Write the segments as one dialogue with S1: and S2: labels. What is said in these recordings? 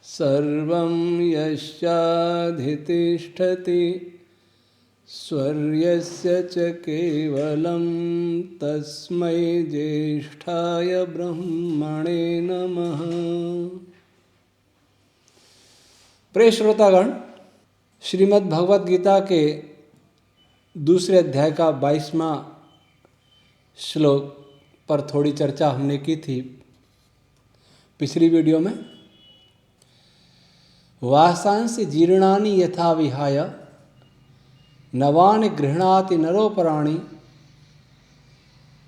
S1: सर्वं यश्चाधितिष्ठति स्वर्यस्य च केवलं तस्मै ज्येष्ठाय ब्रह्मणे नमः। प्रिय श्रोतागण, श्रीमद् भगवद गीता के दूसरे अध्याय का 22वां श्लोक पर थोड़ी चर्चा हमने की थी पिछली वीडियो में। वासांसि जीर्णानि यथा विहाय नवानि गृह्णाति नरोपराणि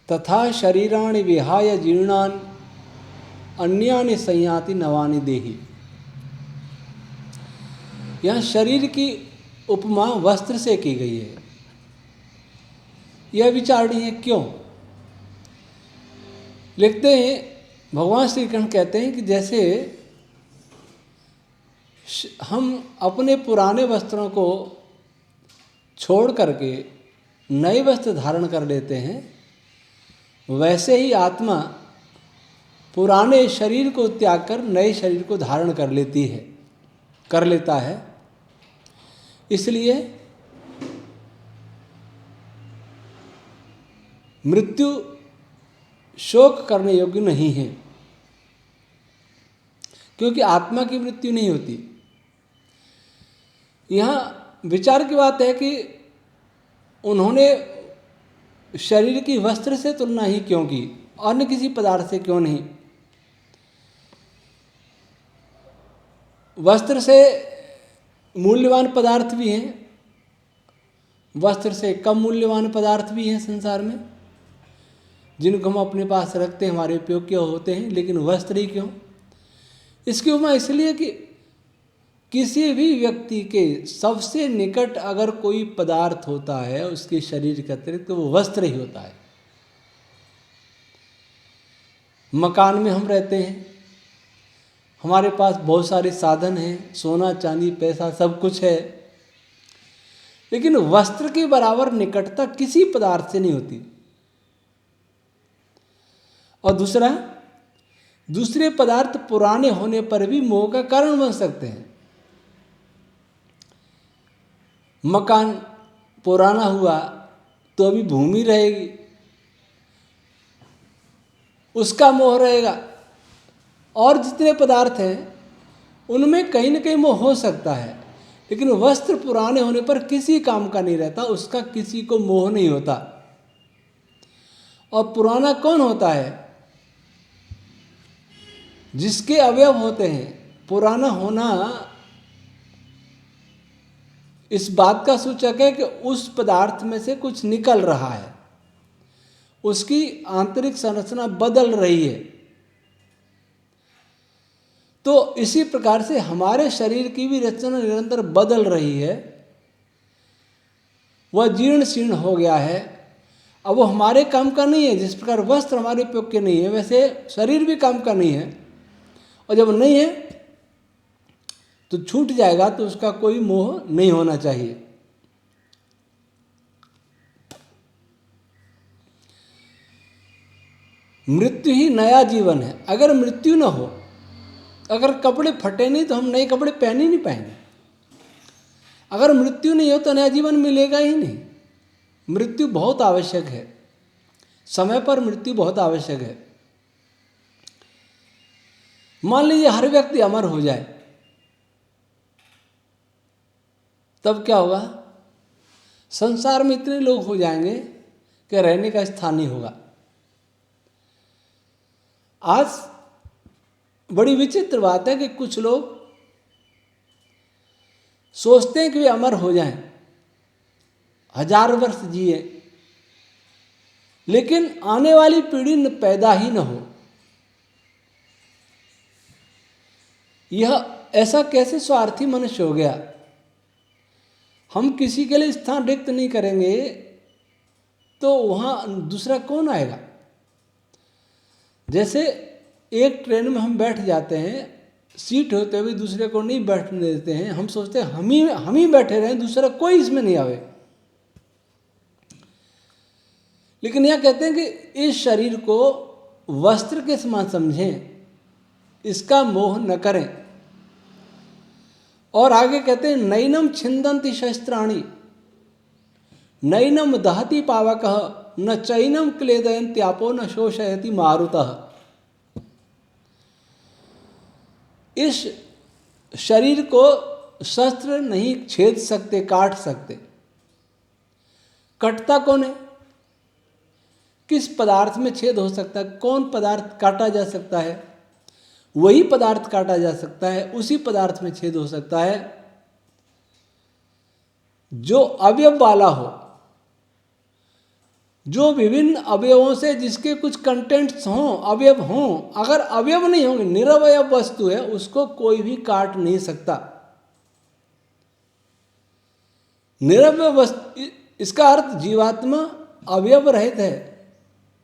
S1: तथा शरीराणि विहाय जीर्णानि अन्यानि संयाति नवानि देहि। यहाँ शरीर की उपमा वस्त्र से की गई है। यह विचारणीय है क्यों? लिखते हैं, भगवान श्री कृष्ण कहते हैं कि जैसे हम अपने पुराने वस्त्रों को छोड़ करके नए वस्त्र धारण कर लेते हैं, वैसे ही आत्मा पुराने शरीर को त्याग कर नए शरीर को धारण कर लेता है। इसलिए मृत्यु शोक करने योग्य नहीं है, क्योंकि आत्मा की मृत्यु नहीं होती। यहाँ विचार की बात है कि उन्होंने शरीर की वस्त्र से तुलना ही क्यों की, अन्य किसी पदार्थ से क्यों नहीं? वस्त्र से मूल्यवान पदार्थ भी हैं, वस्त्र से कम मूल्यवान पदार्थ भी हैं संसार में, जिनको हम अपने पास रखते हैं, हमारे उपयोग के होते हैं, लेकिन वस्त्र ही क्यों? इसकी उपमा इसलिए कि किसी भी व्यक्ति के सबसे निकट अगर कोई पदार्थ होता है उसके शरीर के अतिरिक्त, तो वो वस्त्र ही होता है। मकान में हम रहते हैं, हमारे पास बहुत सारे साधन हैं, सोना चांदी पैसा सब कुछ है, लेकिन वस्त्र के बराबर निकटता किसी पदार्थ से नहीं होती। और दूसरे पदार्थ पुराने होने पर भी मोह का कारण बन सकते हैं। मकान पुराना हुआ तो अभी भूमि रहेगी, उसका मोह रहेगा, और जितने पदार्थ हैं उनमें कहीं न कहीं मोह हो सकता है, लेकिन वस्त्र पुराने होने पर किसी काम का नहीं रहता, उसका किसी को मोह नहीं होता। और पुराना कौन होता है? जिसके अवयव होते हैं। पुराना होना इस बात का सूचक है कि उस पदार्थ में से कुछ निकल रहा है, उसकी आंतरिक संरचना बदल रही है। तो इसी प्रकार से हमारे शरीर की भी रचना निरंतर बदल रही है। वह जीर्ण शीर्ण हो गया है, अब वो हमारे काम का नहीं है। जिस प्रकार वस्त्र हमारे उपयोग के नहीं है, वैसे शरीर भी काम का नहीं है। और जब नहीं है तो छूट जाएगा, तो उसका कोई मोह नहीं होना चाहिए। मृत्यु ही नया जीवन है। अगर मृत्यु न हो, अगर कपड़े फटे नहीं, तो हम नए कपड़े पहन ही नहीं पाएंगे। अगर मृत्यु नहीं हो तो नया जीवन मिलेगा ही नहीं। मृत्यु बहुत आवश्यक है, समय पर मृत्यु बहुत आवश्यक है। मान लीजिए हर व्यक्ति अमर हो जाए, तब क्या होगा? संसार में इतने लोग हो जाएंगे कि रहने का स्थान नहीं होगा। आज बड़ी विचित्र बात है कि कुछ लोग सोचते हैं कि वे अमर हो जाएं, 1000 वर्ष जिए, लेकिन आने वाली पीढ़ी पैदा ही न हो। यह ऐसा कैसे स्वार्थी मनुष्य हो गया? हम किसी के लिए स्थान रिक्त नहीं करेंगे तो वहाँ दूसरा कौन आएगा? जैसे एक ट्रेन में हम बैठ जाते हैं, सीट होते हुए दूसरे को नहीं बैठने देते हैं, हम सोचते हैं हम ही बैठे रहें, दूसरा कोई इसमें नहीं आवे। लेकिन यह कहते हैं कि इस शरीर को वस्त्र के समान समझें, इसका मोह न करें। और आगे कहते हैं नैनम छिंदंति शस्त्राणि नैनम दहति पावकः न चैनम क्लेदयन्त्यापो न शोषयति मारुतः। इस शरीर को शस्त्र नहीं छेद सकते, काट सकते। कटता कौन है? किस पदार्थ में छेद हो सकता है? कौन पदार्थ काटा जा सकता है? वही पदार्थ काटा जा सकता है, उसी पदार्थ में छेद हो सकता है जो अवयव वाला हो, जो विभिन्न अवयवों से, जिसके कुछ कंटेंट्स हों, अवयव हों। अगर अवयव नहीं होंगे, निरवयव वस्तु है, उसको कोई भी काट नहीं सकता। निरवयव वस्तु, इसका अर्थ जीवात्मा अवयव रहित है,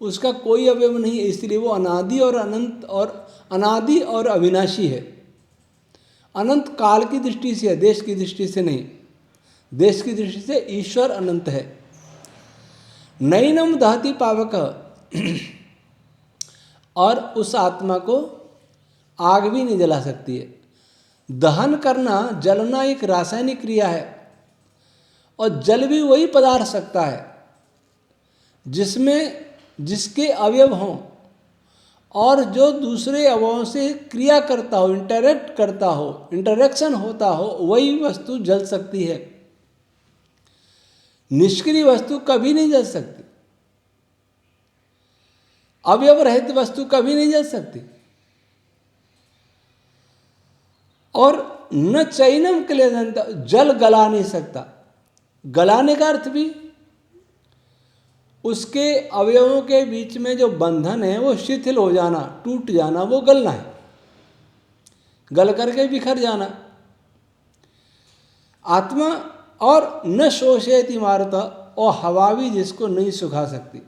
S1: उसका कोई अवयव नहीं है, इसलिए वो अनादि और अनंत और अनादि और अविनाशी है। अनंत काल की दृष्टि से है, देश की दृष्टि से नहीं। देश की दृष्टि से ईश्वर अनंत है। नैनम दहति पावक, और उस आत्मा को आग भी नहीं जला सकती है। दहन करना, जलना एक रासायनिक क्रिया है, और जल भी वही पदार्थ सकता है जिसमें जिसके अवयव हों और जो दूसरे अवयवों से क्रिया करता हो, इंटरेक्ट करता हो, इंटरेक्शन होता हो, वही वस्तु जल सकती है। निष्क्रिय वस्तु कभी नहीं जल सकती, अवयव रहित वस्तु कभी नहीं जल सकती। और न चैनम क्लेदयन्त, जल गला नहीं सकता। गलाने का अर्थ भी उसके अवयवों के बीच में जो बंधन है वो शिथिल हो जाना, टूट जाना, वो गलना है, गल करके बिखर जाना। आत्मा और न शोषयति मारुतः, और हवा भी जिसको नहीं सुखा सकती।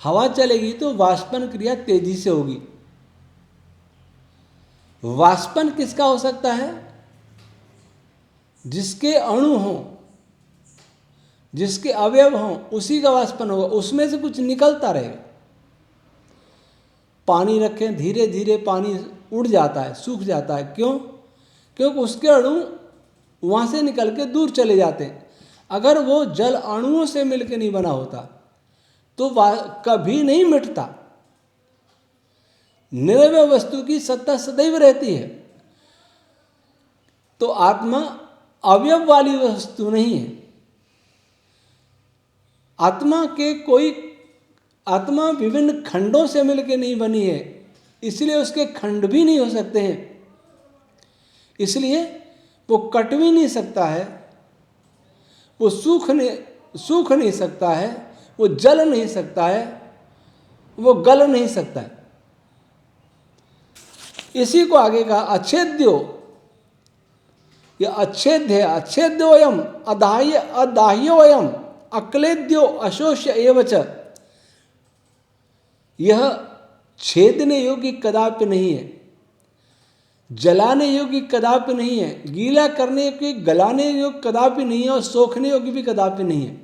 S1: हवा चलेगी तो वाष्पन क्रिया तेजी से होगी। वाष्पन किसका हो सकता है? जिसके अणु हों, जिसके अवयव हों, उसी का वाष्पन होगा, उसमें से कुछ निकलता रहेगा। पानी रखें, धीरे धीरे पानी उड़ जाता है, सूख जाता है। क्यों? क्योंकि उसके अणु वहाँ से निकल के दूर चले जाते हैं। अगर वो जल अणुओं से मिलकर नहीं बना होता तो कभी नहीं मिटता। निरवय वस्तु की सत्ता सदैव रहती है। तो आत्मा अवयव वाली वस्तु नहीं है। आत्मा विभिन्न खंडों से मिलकर नहीं बनी है, इसलिए उसके खंड भी नहीं हो सकते हैं। इसलिए वो कट भी नहीं सकता है, वो सूख नहीं सकता है, वो जल नहीं सकता है, वो गल नहीं सकता है। इसी को आगे कहा अच्छेद्यो, यह अच्छेद्य है। अच्छेद्योयम अदाह्योयम अक्लेद्यो अशोष्य एवच, यह छेदने योग्य कदापि नहीं है, जलाने योग्य कदापि नहीं है, गीला करने योग्य, गलाने योग्य कदापि नहीं है, और सोखने योग्य भी कदापि नहीं है।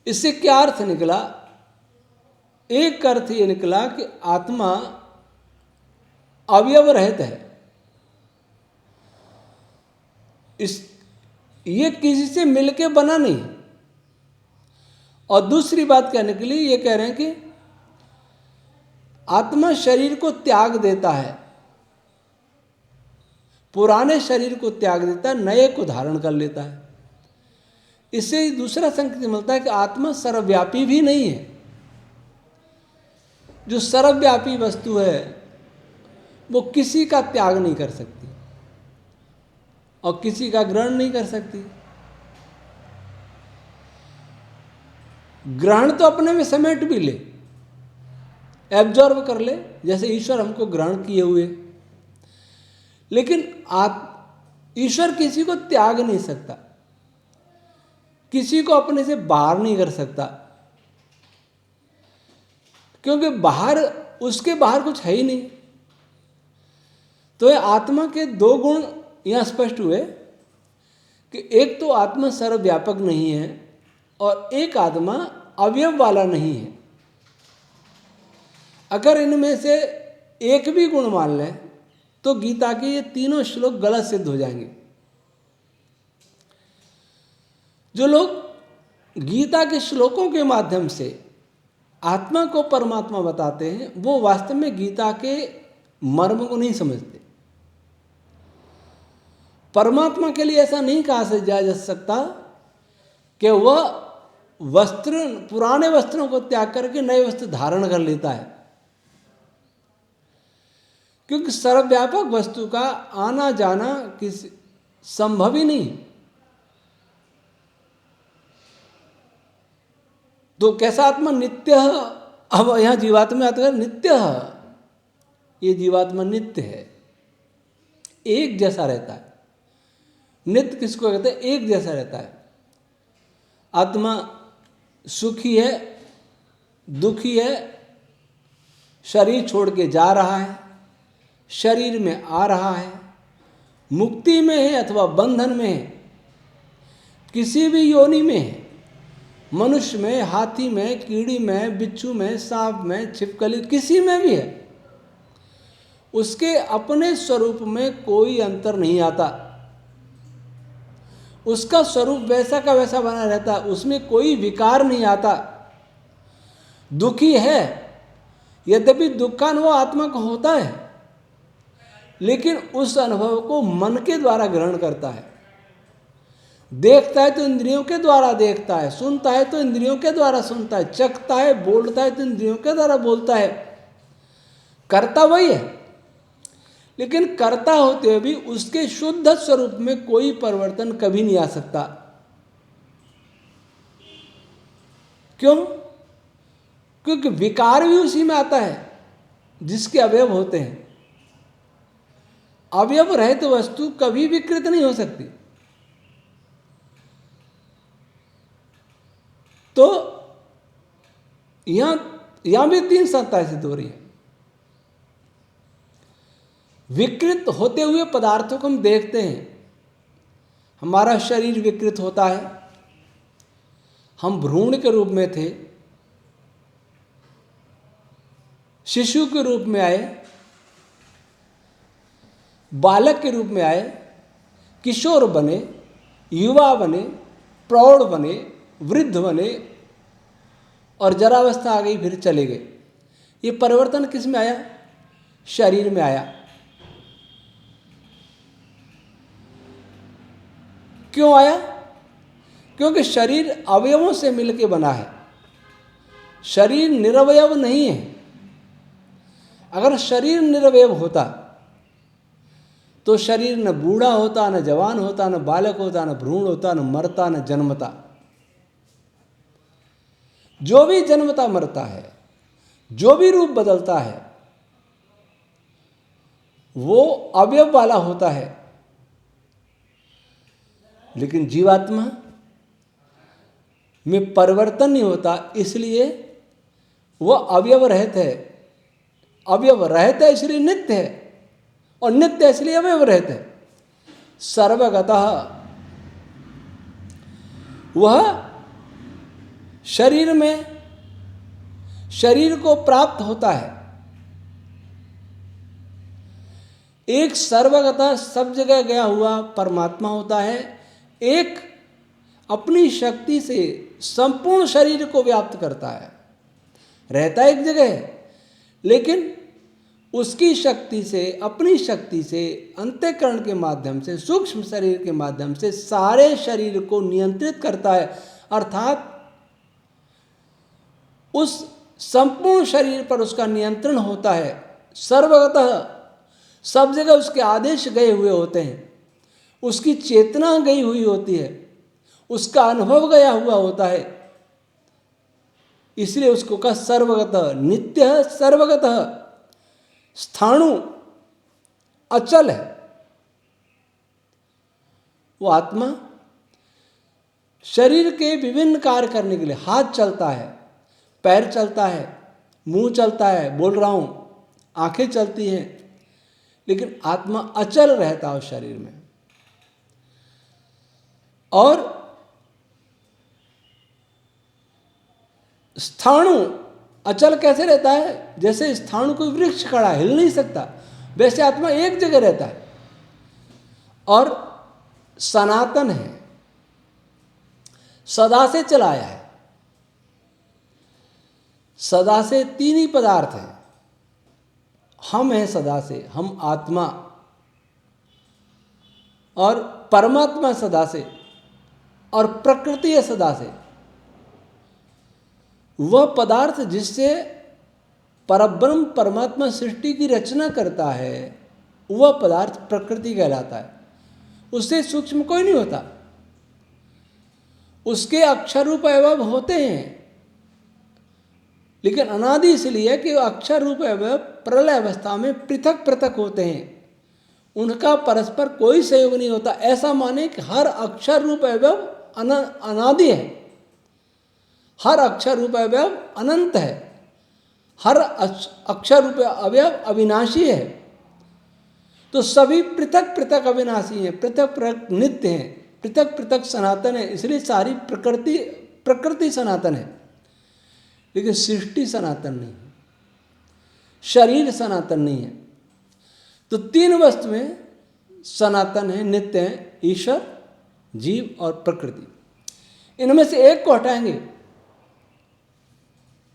S1: इससे क्या अर्थ निकला? एक अर्थ ये निकला कि आत्मा अवयव रहित है। ये किसी से मिलके बना नहीं। और दूसरी बात क्या निकली? ये कह रहे हैं कि आत्मा शरीर को त्याग देता है, पुराने शरीर को त्याग देता है, नए को धारण कर लेता है। इससे दूसरा संकेत मिलता है कि आत्मा सर्वव्यापी भी नहीं है। जो सर्वव्यापी वस्तु है वो किसी का त्याग नहीं कर सकती और किसी का ग्रहण नहीं कर सकती। ग्रहण तो अपने में समेट भी ले, एब्जॉर्व कर ले, जैसे ईश्वर हमको ग्रहण किए हुए। लेकिन ईश्वर किसी को त्याग नहीं सकता, किसी को अपने से बाहर नहीं कर सकता, क्योंकि उसके बाहर कुछ है ही नहीं। तो ये आत्मा के दो गुण यहाँ स्पष्ट हुए कि एक तो आत्मा सर्वव्यापक नहीं है और एक आत्मा अवयव वाला नहीं है। अगर इनमें से एक भी गुण मान लें तो गीता के ये तीनों श्लोक गलत सिद्ध हो जाएंगे। जो लोग गीता के श्लोकों के माध्यम से आत्मा को परमात्मा बताते हैं, वो वास्तव में गीता के मर्म को नहीं समझते। परमात्मा के लिए ऐसा नहीं कहा जा सकता कि वह पुराने वस्त्रों को त्याग करके नए वस्त्र धारण कर लेता है, क्योंकि सर्वव्यापक वस्तु का आना जाना किसी संभव ही नहीं। तो कैसा आत्मा नित्य, अब यहाँ जीवात्मा आता है नित्य, ये जीवात्मा नित्य है, एक जैसा रहता है। नित्य किसको कहते हैं? एक जैसा रहता है। आत्मा सुखी है, दुखी है, शरीर छोड़ के जा रहा है, शरीर में आ रहा है, मुक्ति में है अथवा बंधन में है, किसी भी योनि में है, मनुष्य में, हाथी में, कीड़ी में, बिच्छू में, सांप में, छिपकली, किसी में भी है, उसके अपने स्वरूप में कोई अंतर नहीं आता। उसका स्वरूप वैसा का वैसा बना रहता है, उसमें कोई विकार नहीं आता। दुखी है, यद्यपि दुख का अनुभव आत्मा को होता है, लेकिन उस अनुभव को मन के द्वारा ग्रहण करता है। देखता है तो इंद्रियों के द्वारा देखता है, सुनता है तो इंद्रियों के द्वारा सुनता है, चखता है, बोलता है तो इंद्रियों के द्वारा बोलता है। करता वही है, लेकिन कर्ता होते हुए भी उसके शुद्ध स्वरूप में कोई परिवर्तन कभी नहीं आ सकता। क्यों? क्योंकि विकार भी उसी में आता है जिसके अवयव होते हैं। अवयव रहित तो वस्तु कभी विकृत नहीं हो सकती। तो यहां भी तीन सत्ताएं सिद्ध हो रही है। विकृत होते हुए पदार्थों को हम देखते हैं। हमारा शरीर विकृत होता है। हम भ्रूण के रूप में थे, शिशु के रूप में आए, बालक के रूप में आए, किशोर बने, युवा बने, प्रौढ़ बने, वृद्ध बने और जरावस्था आ गई, फिर चले गए। ये परिवर्तन किस में आया? शरीर में आया। क्यों आया? क्योंकि शरीर अवयवों से मिलकर बना है। शरीर निरवयव नहीं है। अगर शरीर निरवयव होता तो शरीर न बूढ़ा होता, न जवान होता, न बालक होता, न भ्रूण होता, न मरता, न जन्मता। जो भी जन्मता मरता है, जो भी रूप बदलता है, वो अवयव वाला होता है। लेकिन जीवात्मा में परिवर्तन नहीं होता, इसलिए वह अवयव रहित है। अवयव रहित है इसलिए नित्य है, और नित्य है इसलिए अवयव रहित है। सर्वगतः वह शरीर में शरीर को प्राप्त होता है। एक सर्वगतः सब जगह गया हुआ परमात्मा होता है, एक अपनी शक्ति से संपूर्ण शरीर को व्याप्त करता है। रहता एक जगह, लेकिन उसकी शक्ति से, अपनी शक्ति से, अंतःकरण के माध्यम से, सूक्ष्म शरीर के माध्यम से सारे शरीर को नियंत्रित करता है। अर्थात उस संपूर्ण शरीर पर उसका नियंत्रण होता है। सर्वगतः सब जगह उसके आदेश गए हुए होते हैं, उसकी चेतना गई हुई होती है, उसका अनुभव गया हुआ होता है। इसलिए उसको कहा सर्वगतः, नित्य सर्वगतः, स्थाणु, अचल है। वो आत्मा शरीर के विभिन्न कार्य करने के लिए, हाथ चलता है, पैर चलता है, मुंह चलता है, बोल रहा हूं, आंखें चलती हैं, लेकिन आत्मा अचल रहता है उस शरीर में। और स्थाणु अचल कैसे रहता है? जैसे स्थाणु कोई वृक्ष खड़ा, हिल नहीं सकता, वैसे आत्मा एक जगह रहता है और सनातन है, सदा से चला आया है। सदा से तीन ही पदार्थ हैं, हम हैं सदा से, हम आत्मा, और परमात्मा सदा से, और प्रकृति है सदा से। वह पदार्थ जिससे परब्रह्म परमात्मा सृष्टि की रचना करता है, वह पदार्थ प्रकृति कहलाता है। उससे सूक्ष्म कोई नहीं होता। उसके अक्षर रूप अवयव होते हैं, लेकिन अनादि इसलिए कि अक्षर रूप अवयव प्रलय अवस्था में पृथक पृथक होते हैं, उनका परस्पर कोई सहयोग नहीं होता। ऐसा माने कि हर अक्षर रूप अवयव अनादि है, हर अक्षर रूप अवयव अनंत है, हर अक्षर रूप अवयव अविनाशी है। तो सभी पृथक पृथक अविनाशी हैं, पृथक पृथक नित्य हैं, पृथक पृथक सनातन है। इसलिए सारी प्रकृति सनातन है, लेकिन सृष्टि सनातन नहीं है, शरीर सनातन नहीं है। तो तीन वस्तु में सनातन है, नित्य है, ईश्वर, जीव और प्रकृति। इनमें से एक को हटाएंगे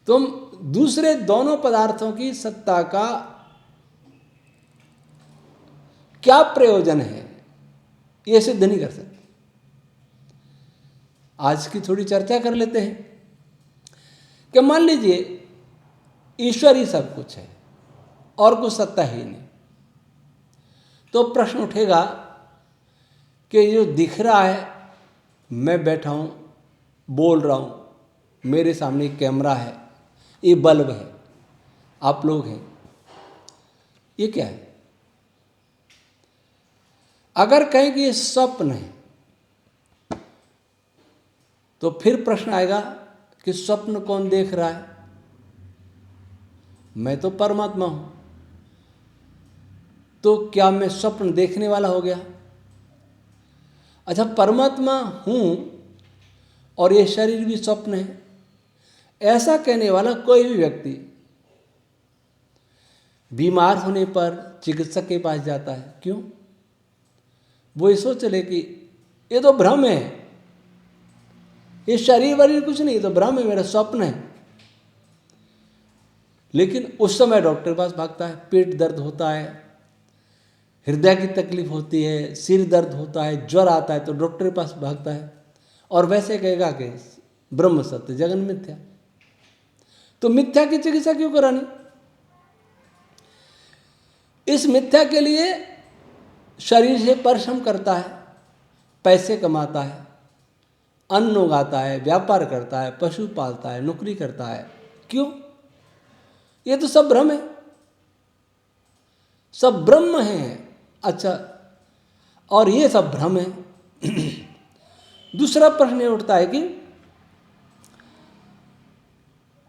S1: तो हम दूसरे दोनों पदार्थों की सत्ता का क्या प्रयोजन है ये सिद्ध नहीं कर सकते। आज की थोड़ी चर्चा कर लेते हैं कि मान लीजिए ईश्वर ही सब कुछ है और कुछ सत्ता ही नहीं, तो प्रश्न उठेगा कि जो दिख रहा है, मैं बैठा हूँ, बोल रहा हूँ, मेरे सामने एक कैमरा है, ये बल्ब है, आप लोग हैं, ये क्या है? अगर कहें कि ये स्वप्न है, तो फिर प्रश्न आएगा कि स्वप्न कौन देख रहा है? मैं तो परमात्मा हूं, तो क्या मैं स्वप्न देखने वाला हो गया? अच्छा, परमात्मा हूं और ये शरीर भी स्वप्न है, ऐसा कहने वाला कोई भी व्यक्ति बीमार होने पर चिकित्सक के पास जाता है। क्यों? वो ये सोच ले कि ये तो भ्रम है, ये शरीर वरीर कुछ नहीं, तो भ्रम है, मेरा स्वप्न है। लेकिन उस समय डॉक्टर के पास भागता है, पेट दर्द होता है, हृदय की तकलीफ होती है, सिर दर्द होता है, ज्वर आता है, तो डॉक्टर के पास भागता है और वैसे कहेगा कि ब्रह्म सत्य जगन मिथ्या। तो मिथ्या की चिकित्सा क्यों करानी? इस मिथ्या के लिए शरीर से परिश्रम करता है, पैसे कमाता है, अन्न उगाता है, व्यापार करता है, पशु पालता है, नौकरी करता है। क्यों? ये तो सब भ्रम है, सब ब्रह्म है। अच्छा, और ये सब भ्रम है। दूसरा प्रश्न ये उठता है कि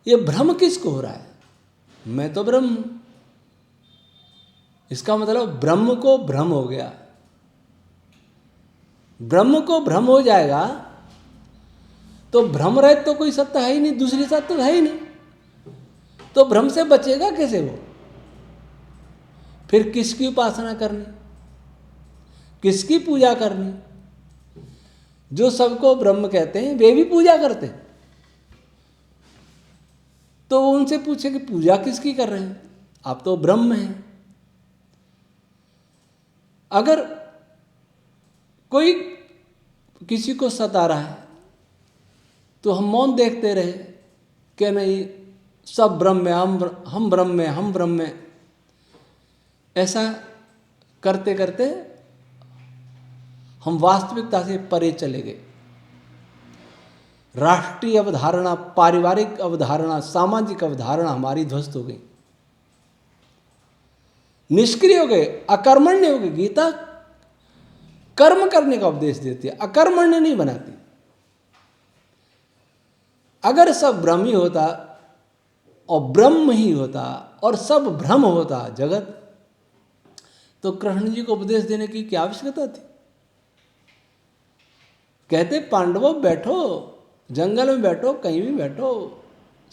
S1: ये भ्रम किसको हो रहा है? मैं तो ब्रह्म हूं। इसका मतलब ब्रह्म को भ्रम हो गया। ब्रह्म को भ्रम हो जाएगा तो भ्रम रहित तो कोई सत्ता है ही नहीं, दूसरी सत्ता तो है ही नहीं, तो भ्रम से बचेगा कैसे वो? फिर किसकी उपासना करनी, किसकी पूजा करनी? जो सबको ब्रह्म कहते हैं वे भी पूजा करते हैं, तो वो उनसे पूछे कि पूजा किसकी कर रहे हैं? आप तो ब्रह्म हैं। अगर कोई किसी को सता रहा है तो हम मौन देखते रहे कि नहीं सब ब्रह्म है, हम ब्रह्म है, हम ब्रह्म है। ऐसा करते करते हम वास्तविकता से परे चले गए। राष्ट्रीय अवधारणा, पारिवारिक अवधारणा, सामाजिक अवधारणा हमारी ध्वस्त हो गई, निष्क्रिय हो गए, अकर्मण्य हो गए। गीता कर्म करने का उपदेश देती है, अकर्मण्य नहीं बनाती। अगर सब ब्रह्म ही होता और ब्रह्म ही होता और सब भ्रम होता जगत, तो कृष्ण जी को उपदेश देने की क्या आवश्यकता थी? कहते पांडवों बैठो, जंगल में बैठो, कहीं भी बैठो,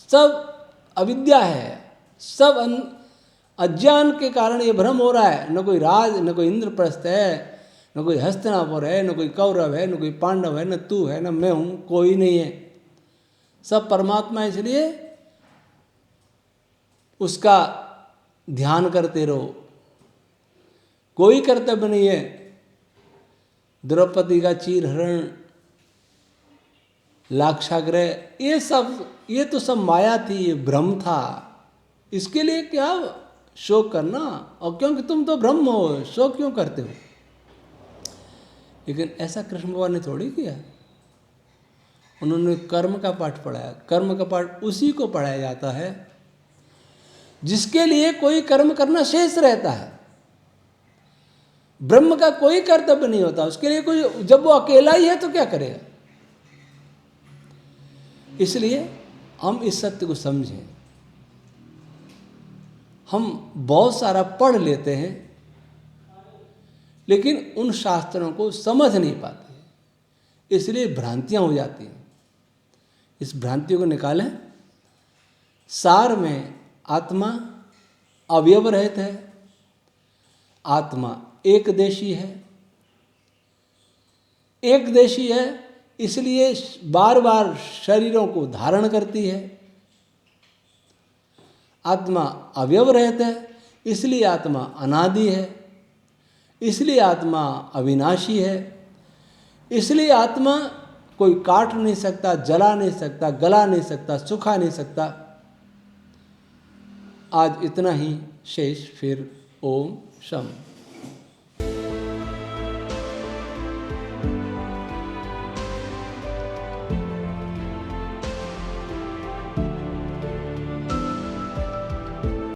S1: सब अविद्या है, सब अज्ञान के कारण ये भ्रम हो रहा है। न कोई राज, न कोई इंद्रप्रस्थ है, न कोई हस्तिनापुर है, न कोई कौरव है, न कोई पांडव है, न तू है, न मैं हूँ, कोई नहीं है, सब परमात्मा। इसलिए उसका ध्यान करते रहो, कोई कर्तव्य नहीं है। द्रौपदी का चीरहरण, लाक्षागृह, ये तो सब माया थी, ये भ्रम था। इसके लिए क्या शोक करना? और क्योंकि तुम तो ब्रह्म हो, शोक क्यों करते हो? लेकिन ऐसा कृष्ण भगवान ने थोड़ी किया। उन्होंने कर्म का पाठ पढ़ाया। कर्म का पाठ उसी को पढ़ाया जाता है जिसके लिए कोई कर्म करना शेष रहता है। ब्रह्म का कोई कर्तव्य नहीं होता उसके लिए कोई, जब वो अकेला ही है तो क्या करेगा? इसलिए हम इस सत्य को समझें। हम बहुत सारा पढ़ लेते हैं लेकिन उन शास्त्रों को समझ नहीं पाते, इसलिए भ्रांतियां हो जाती हैं। इस भ्रांतियों को निकालें। सार में आत्मा अवयव रहित है, आत्मा एकदेशी है। एकदेशी है इसलिए बार बार शरीरों को धारण करती है। आत्मा अवयव रहित है इसलिए आत्मा अनादि है, इसलिए आत्मा अविनाशी है। इसलिए आत्मा कोई काट नहीं सकता, जला नहीं सकता, गला नहीं सकता, सुखा नहीं सकता। आज इतना ही शेष, फिर ओम शम।